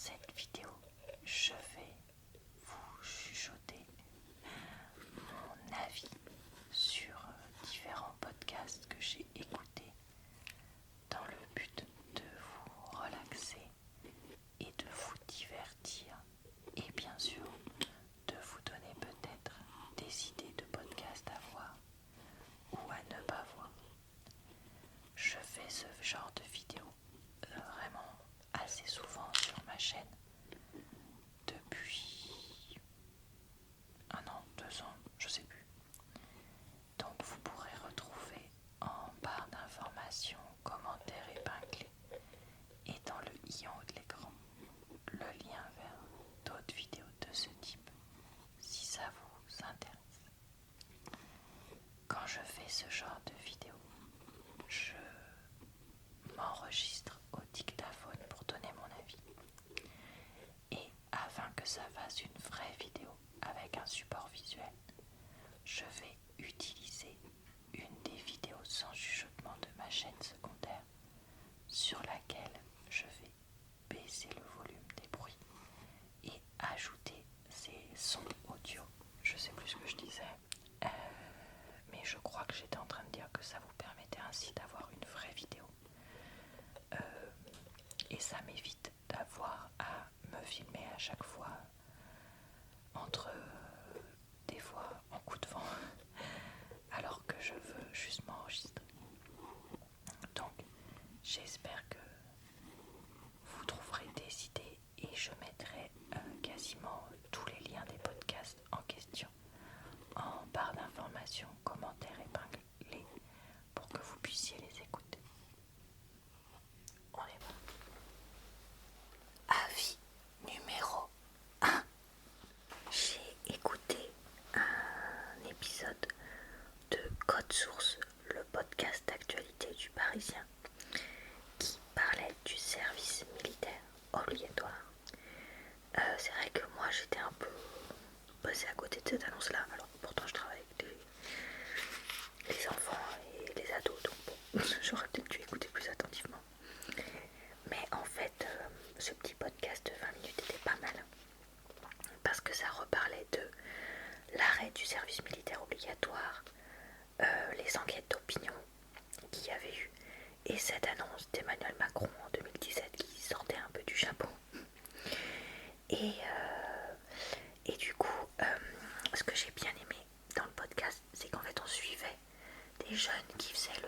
cette vidéo, je vais vous chuchoter mon avis sur différents podcasts que j'ai écoutés dans le but de vous relaxer et de vous divertir et bien sûr de vous donner peut-être des idées de podcasts à voir ou à ne pas voir. Je fais ce genre de vidéo vraiment assez souvent sur ma chaîne depuis 1 an, 2 ans, je sais plus. Donc vous pourrez retrouver en barre d'informations, commentaires épinglés et dans le i en haut de l'écran le lien vers d'autres vidéos de ce type si ça vous intéresse. Quand je fais ce genre de vidéo, je m'enregistre au dictaphone pour donner mon avis. Et afin que ça fasse une vraie vidéo avec un support visuel, je vais utiliser une des vidéos sans chuchotement de ma chaîne secondaire sur laquelle je vais baisser le volume des bruits et ajouter ces sons audio. Je sais plus ce que je disais, mais je crois que j'étais en train de dire que ça vous permettait ainsi d'avoir une vraie vidéo. Et ça m'évite d'avoir à me filmer à chaque fois entre des fois en coup de vent alors que je veux juste m'enregistrer. Donc j'espère que vous trouverez des idées et je mettrai quasiment tous les liens des podcasts en question en barre d'informations, commentaires épinglés pour que vous puissiez les écouter. On est bon. Avis numéro 1. J'ai écouté un épisode de Code Source, le podcast d'actualité du Parisien, qui parlait du service militaire obligatoire. C'est vrai que moi j'étais un peu passée à côté de cette annonce-là. Alors pourtant je travaille avec les enfants et les ados, donc bon, j'aurais peut-être dû écouter plus attentivement. Mais en fait, ce petit podcast de 20 minutes était pas mal parce que ça reparlait de l'arrêt du service militaire obligatoire, les enquêtes d'opinion qu'il y avait eu et cette annonce d'Emmanuel Macron en 2017 qui sortait un peu du chapeau. Et du coup, ce que j'ai bien aimé dans le podcast, c'est qu'en fait on suivait des jeunes qui faisaient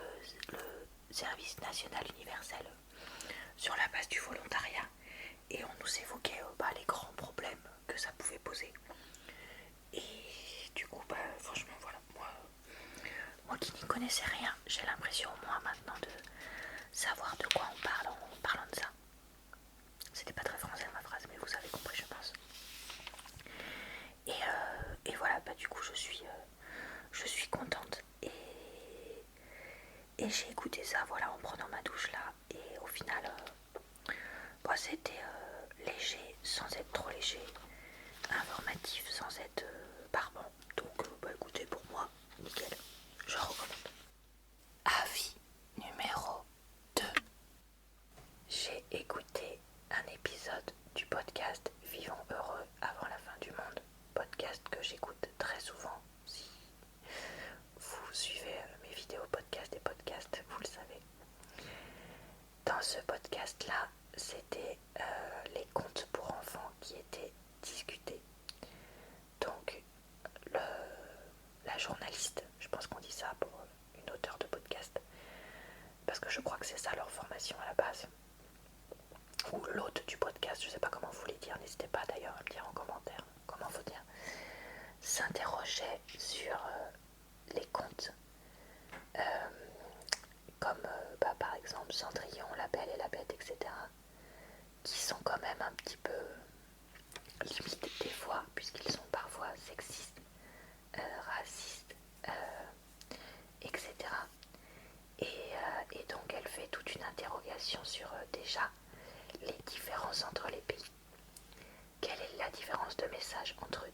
le service national universel sur la base du volontariat et on nous évoquait les grands problèmes que ça pouvait poser. Et du coup, franchement, voilà, moi qui n'y connaissais rien, j'ai l'impression au moins maintenant de savoir de quoi on parle en parlant de ça. C'était pas très français ma phrase, mais vous avez compris, je pense. Et voilà, du coup, je suis contente. Et j'ai écouté ça, voilà, en prenant ma douche là. Et au final, c'était léger, sans être trop léger, informatif, sans être barbant. Donc, écoutez, pour moi, nickel, je recommande. Avis numéro 2. J'ai écouté un épisode du podcast Vivons heureux avant la fin du monde, podcast que j'écoute très souvent. Si vous suivez mes vidéos podcast et podcasts, vous le savez. Dans ce podcast-là, c'était les contes pour enfants qui étaient discutés. Donc, la journaliste, je pense qu'on dit ça pour une auteure de podcast, parce que je crois que c'est ça leur formation à la base, ou l'hôte du podcast, je sais pas comment vous voulez dire, n'hésitez pas d'ailleurs à me dire en commentaire comment faut dire, s'interrogeait sur les contes comme par exemple Cendrillon, La Belle et la Bête, etc., qui sont quand même un petit peu limites des fois, puisqu'ils sont parfois sexistes, racistes, etc. Et donc elle fait toute une interrogation sur déjà les différences entre les pays. Quelle est la différence de message entre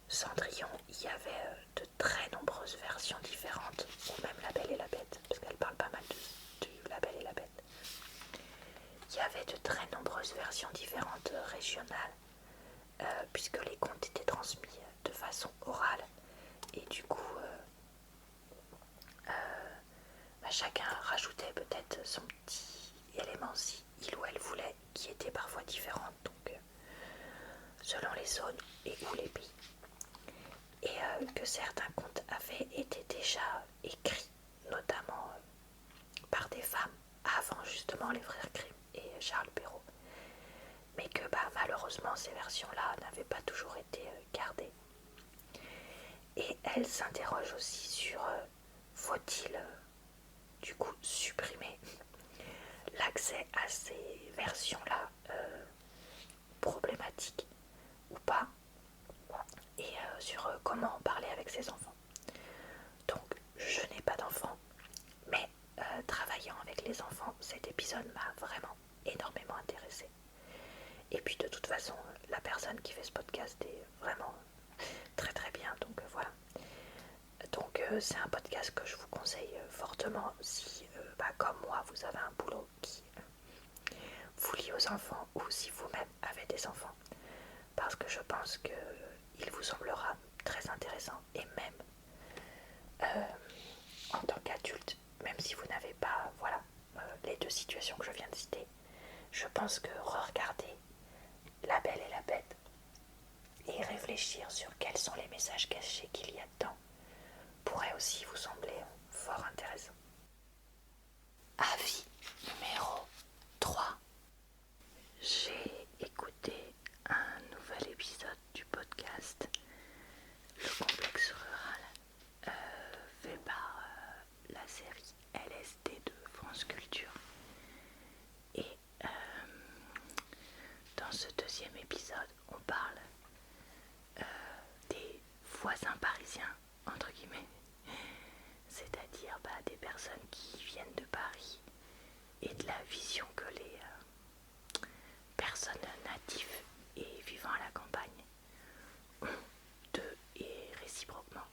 Cendrillon, il y avait de très nombreuses versions différentes, ou même La Belle et la Bête, parce qu'elle parle pas mal de La Belle et la Bête. Il y avait de très nombreuses versions différentes régionales, puisque les contes étaient transmis de façon orale, et du coup, chacun rajoutait peut-être son petit élément si il ou elle voulait, qui était parfois différent, donc selon les zones et ou les pays. Et que certains contes avaient été déjà écrits, notamment par des femmes, avant justement les frères Grimm et Charles Perrault, mais que malheureusement ces versions-là n'avaient pas toujours été gardées. Et elle s'interroge aussi sur faut-il du coup supprimer l'accès à ces versions-là problématiques ou pas, et sur comment en parler avec ses enfants. Donc je n'ai pas d'enfants, mais travaillant avec les enfants, cet épisode m'a vraiment énormément intéressée. Et puis de toute façon, la personne qui fait ce podcast est vraiment très très bien, donc voilà. Donc c'est un podcast que je vous conseille fortement si, comme moi, vous avez un boulot qui vous lie aux enfants, ou si vous-même avez des enfants, parce que je pense qu'il vous semblera très intéressant, et même en tant qu'adulte, même si vous n'avez pas les deux situations que je viens de citer, je pense que re-regarder La Belle et la Bête et réfléchir sur quels sont les messages cachés qu'il y a dedans pourrait aussi vous sembler fort intéressant. Avis numéro 3. J'ai écouté un nouvel épisode du podcast Le Complexe Rural, fait par la série LSD de France Culture. Et dans ce deuxième épisode, on parle des voisins parisiens, entre guillemets, c'est-à-dire des personnes qui viennent de Paris et de la vision que les personnes natives et vivant à la campagne ont d'eux et réciproquement.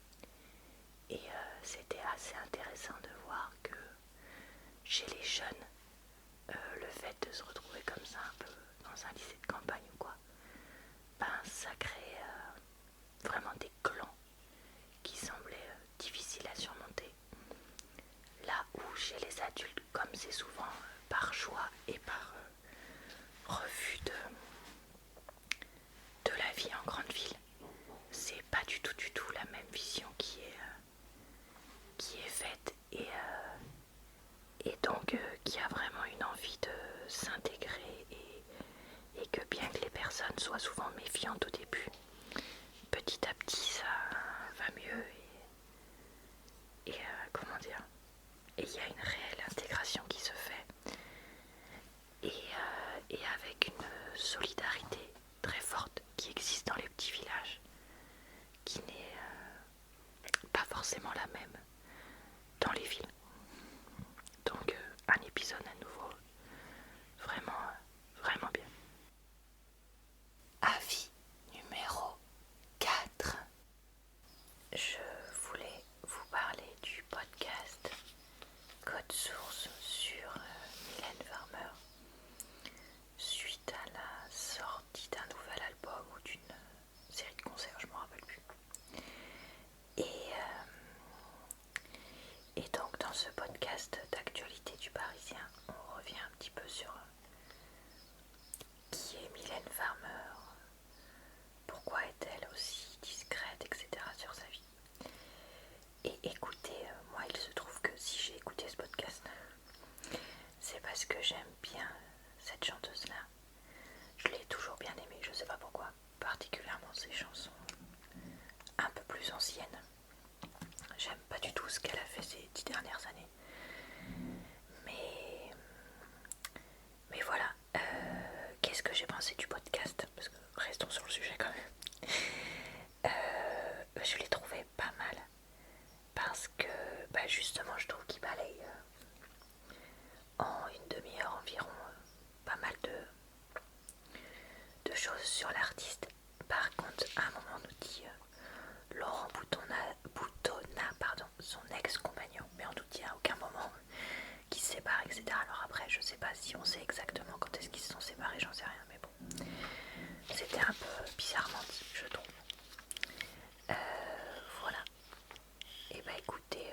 Et c'était assez intéressant de voir que chez les jeunes, le fait de se retrouver comme ça un peu dans un lycée de campagne ou quoi, ça crée vraiment des clans qui semblaient difficiles à surmonter. Là où chez les adultes, comme c'est souvent par choix et par refus de la vie en grande ville, c'est pas du tout la même vision qui est faite, et donc qui a vraiment une envie de s'intégrer, et que bien que les personnes soient souvent méfiantes au début, petit à petit ça va mieux, et comment dire, et il y a une réelle intégration qui se fait, et avec une solidarité très forte qui existe dans les petits villages, qui n'est pas forcément la même dans les villes. Donc un épisode à nouveau vraiment bien. Avis numéro 4. Je voulais vous parler du podcast Code Source sur Mylène Farmer, suite à la sortie d'un nouvel album ou d'une série de concerts, je ne me rappelle plus. Et donc dans ce podcast d'actualité du Parisien, on revient un petit peu sur qui est Mylène Farmer, pourquoi est-elle aussi discrète, etc. sur sa vie. Et écoutez, moi il se trouve que si j'ai écouté ce podcast, c'est parce que j'aime bien cette chanteuse-là. Je l'ai toujours bien aimée, je sais pas pourquoi, particulièrement ses chansons un peu plus anciennes. J'aime pas du tout ce qu'elle a fait ces 10 dernières années. Mais voilà, qu'est-ce que j'ai pensé du podcast? Parce que restons sur le sujet quand même. Je l'ai trouvé pas mal. Parce que justement je trouve qu'il balaye en une demi-heure environ pas mal de choses sur l'artiste. Par contre à un moment on nous dit Laurent boutonna son ex-compagnon, mais on nous dit à aucun moment qu'ils se séparent, etc. Alors après, je sais pas si on sait exactement quand est-ce qu'ils se sont séparés, j'en sais rien, mais bon, c'était un peu bizarrement dit, je trouve. Voilà. Et bah écoutez,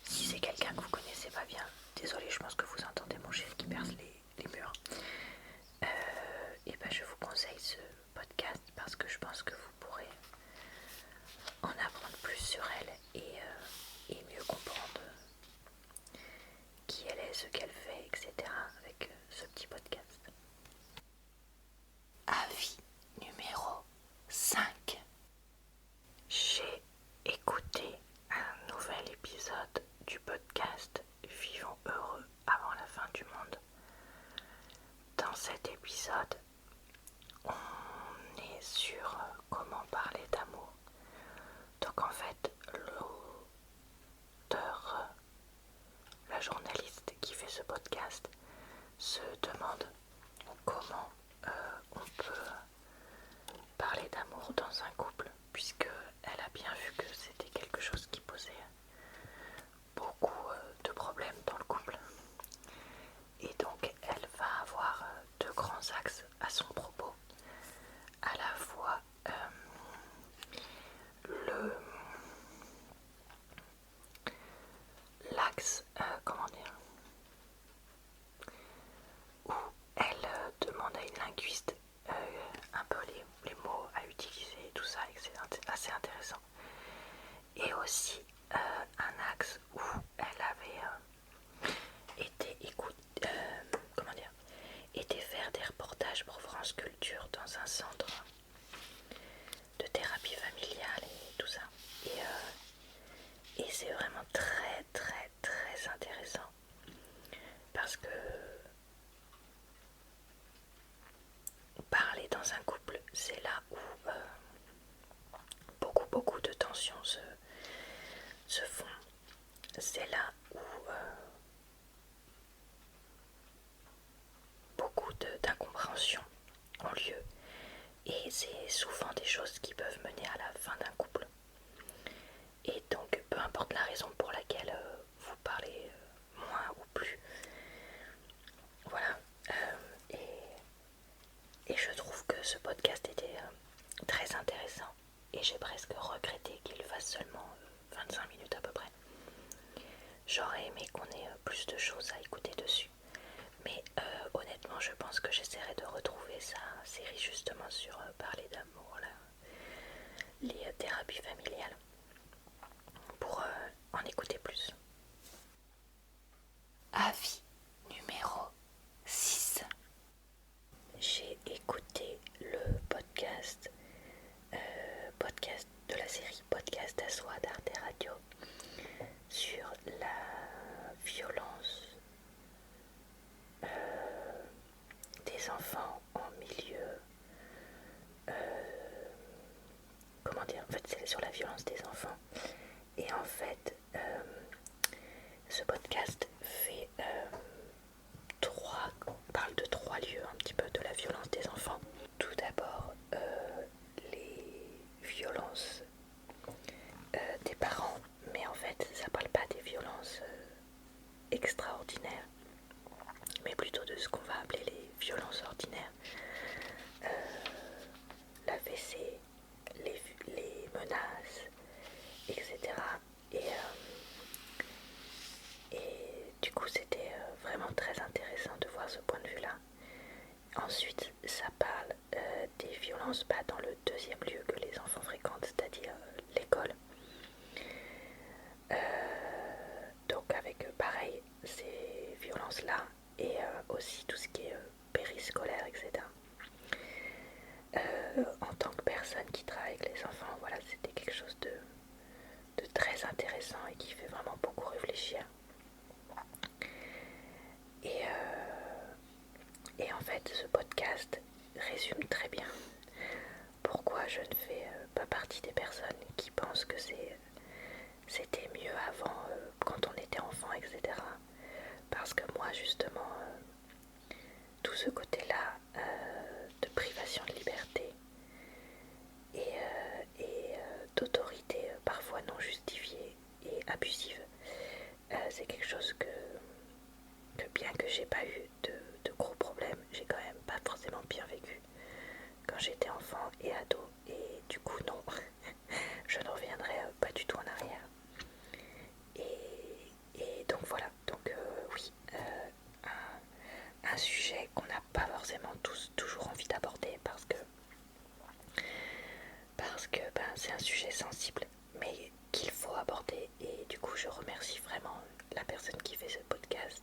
si c'est quelqu'un que vous connaissez pas bien, désolé, je pense que vous entendez mon chien qui perce les murs. Et bah je vous conseille ce podcast parce que je pense que vous pourrez en apprendre plus sur elle et mieux comprendre qui elle est, ce qu'elle fait, etc. avec ce petit podcast. Avis numéro 5. J'ai écouté un nouvel épisode du podcast Vivons heureux avant la fin du monde. Dans cet épisode, on est sur comment parler d'amour. Donc en fait, l'auteur, la journaliste qui fait ce podcast se demande comment on peut parler d'amour dans un couple, puisque elle a bien vu que c'était quelque chose qui posait beaucoup de problèmes dans le couple. Et donc elle va avoir deux grands axes à son propos. À la fois l'axe, comment dire, où elle demande à une linguiste un peu les mots à utiliser et tout ça, et que c'est assez intéressant. Et aussi un axe où elle avait été faire des reportages pour France Culture dans un centre de thérapie familiale et tout ça. Et c'est vraiment très très très intéressant parce que parler dans un couple, c'est là où beaucoup de tensions se font. C'est là où beaucoup d'incompréhensions ont lieu. Et c'est souvent des choses qui peuvent mener à la fin d'un couple. Et donc, peu importe la raison pour laquelle vous parlez moins ou plus, voilà. Et je trouve que ce podcast était très intéressant. Et j'ai presque regretté qu'il fasse seulement 25 minutes à peu près. J'aurais aimé qu'on ait plus de choses à écouter dessus. Mais honnêtement, je pense que j'essaierai de retrouver sa série justement sur parler d'amour, là, les thérapies familiales, pour en écouter plus. Avis numéro 6. J'ai écouté le podcast de la série Podcast à soi d'Arte Radio sur la violence des enfants en milieu, comment dire, en fait c'est sur la violence des enfants. Et en fait ce podcast parle de trois lieux un petit peu de la violence des enfants. Tout d'abord les violences des parents, mais en fait ça parle pas des violences extraordinaires, mais plutôt de ce qu'on va appeler les violences ordinaires. L'AVC, les menaces, etc. Et du coup c'était vraiment très intéressant de voir ce point de vue là. Ensuite ça parle des violences dans le deuxième lieu que les enfants fréquentent, c'est-à-dire l'école. Donc avec pareil ces violences là et aussi tout ce qui est périscolaire, etc. En tant que personne qui travaille avec les enfants, voilà, c'était quelque chose de très intéressant et qui fait vraiment beaucoup réfléchir. Et en fait, ce podcast résume très bien pourquoi je ne fais pas partie des personnes qui pensent que c'était mieux avant, quand on était enfant, etc. Parce que moi, justement, tout ce côté-là de privation de liberté et c'est un sujet sensible, mais qu'il faut aborder. Et du coup, je remercie vraiment la personne qui fait ce podcast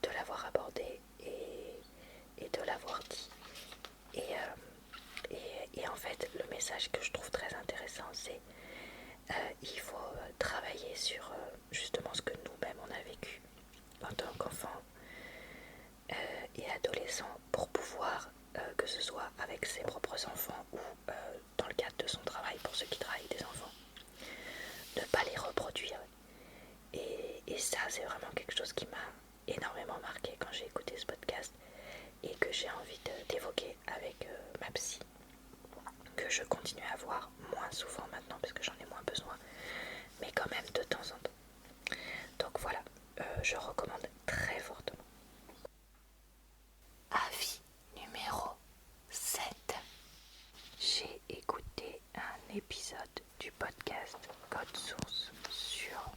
de l'avoir abordé et de l'avoir dit. Et en fait, le message que je trouve très intéressant, c'est il faut travailler sur justement ce que nous-mêmes on a vécu en tant qu'enfant et adolescent pour pouvoir, que ce soit avec ses propres enfants ou dans le cadre de son travail pour ceux qui travaillent des enfants, ne pas les reproduire. Et ça, c'est vraiment quelque chose qui m'a énormément marqué quand j'ai écouté ce podcast et que j'ai envie d'évoquer avec ma psy, que je continue à voir moins souvent maintenant parce que j'en ai moins besoin, mais quand même de temps en temps. Donc voilà, je recommande très fortement. Avis numéro 7. J'ai écouté un épisode du podcast Code Source sur...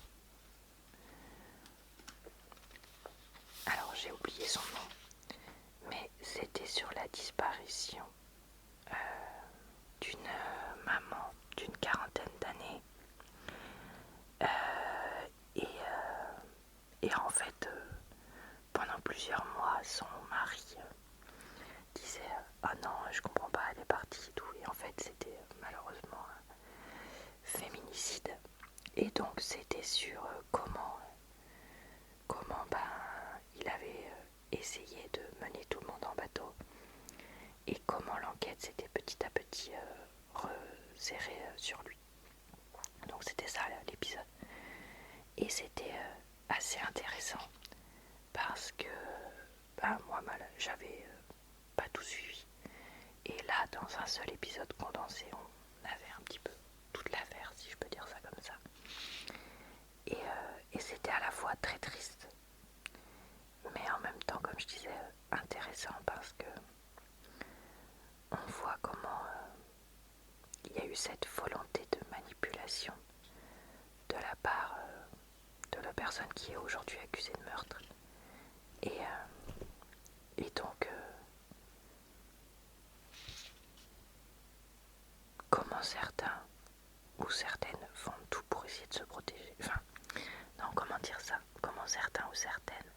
Alors j'ai oublié son nom, mais c'était sur la disparition d'une maman d'une quarantaine d'années. Et en fait, pendant plusieurs mois, son mari disait ah non, je comprends pas, elle est partie et tout. Et en fait, c'était malheureusement un féminicide. Et donc, c'était sur comment il avait essayé de mener tout le monde en bateau et comment l'enquête s'était petit à petit resserrée sur lui. Donc, c'était ça l'épisode. Et c'était assez intéressant parce que moi j'avais pas tout suivi. Et là, dans un seul épisode condensé, on avait un petit peu toute l'affaire, si je peux dire ça comme ça. Et c'était à la fois très triste, mais en même temps, comme je disais, intéressant parce que on voit comment il y a eu cette volonté de manipulation de la part de la personne qui est aujourd'hui accusée de meurtre. Et donc, comment certains ou certaines font tout pour essayer de se protéger. Enfin, non, comment dire ça? Comment certains ou certaines...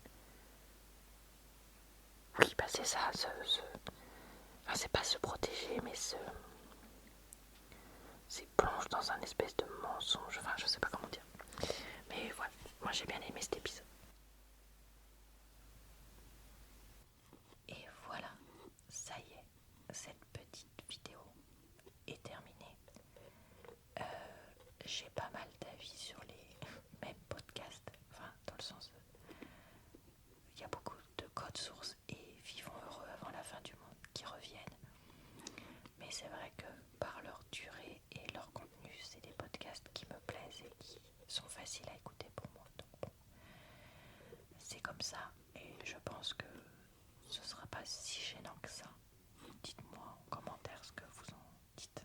Oui, bah c'est ça, enfin, c'est pas se protéger, mais c'est plonge dans un espèce de mensonge. Enfin, je sais pas comment dire. Mais voilà, moi j'ai bien aimé cet épisode. Et voilà, ça y est, cette petite vidéo est terminée. J'ai pas mal d'avis sur les mêmes podcasts, enfin dans le sens, il y a beaucoup de codes sources et vivons heureux avant la fin du monde qui reviennent. Mais c'est vrai que par leur durée et leur contenu, c'est des podcasts qui me plaisent et qui sont faciles à écouter pour moi. Donc bon, c'est comme ça et je pense que ce sera pas si gênant que ça. Dites-moi en commentaire ce que vous en dites.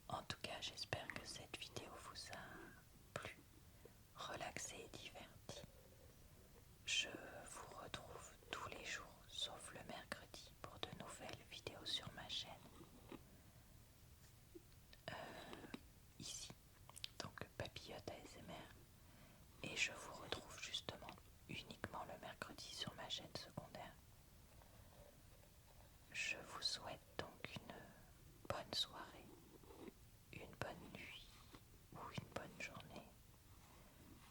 En tout cas, j'espère que cette vidéo vous a plu, relaxé et diverti. Je vous retrouve tous les jours, sauf le mercredi, pour de nouvelles vidéos sur ma chaîne. Ici, donc Papillote ASMR. Et je vous retrouve justement uniquement le mercredi sur ma chaîne secondaire. Je vous souhaite donc une bonne soirée, une bonne nuit ou une bonne journée.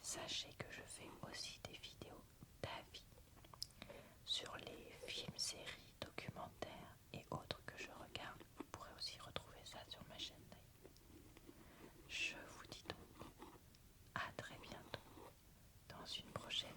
Sachez que je fais aussi des vidéos d'avis sur les films, séries, documentaires et autres que je regarde. Vous pourrez aussi retrouver ça sur ma chaîne. Je vous dis donc à très bientôt dans une prochaine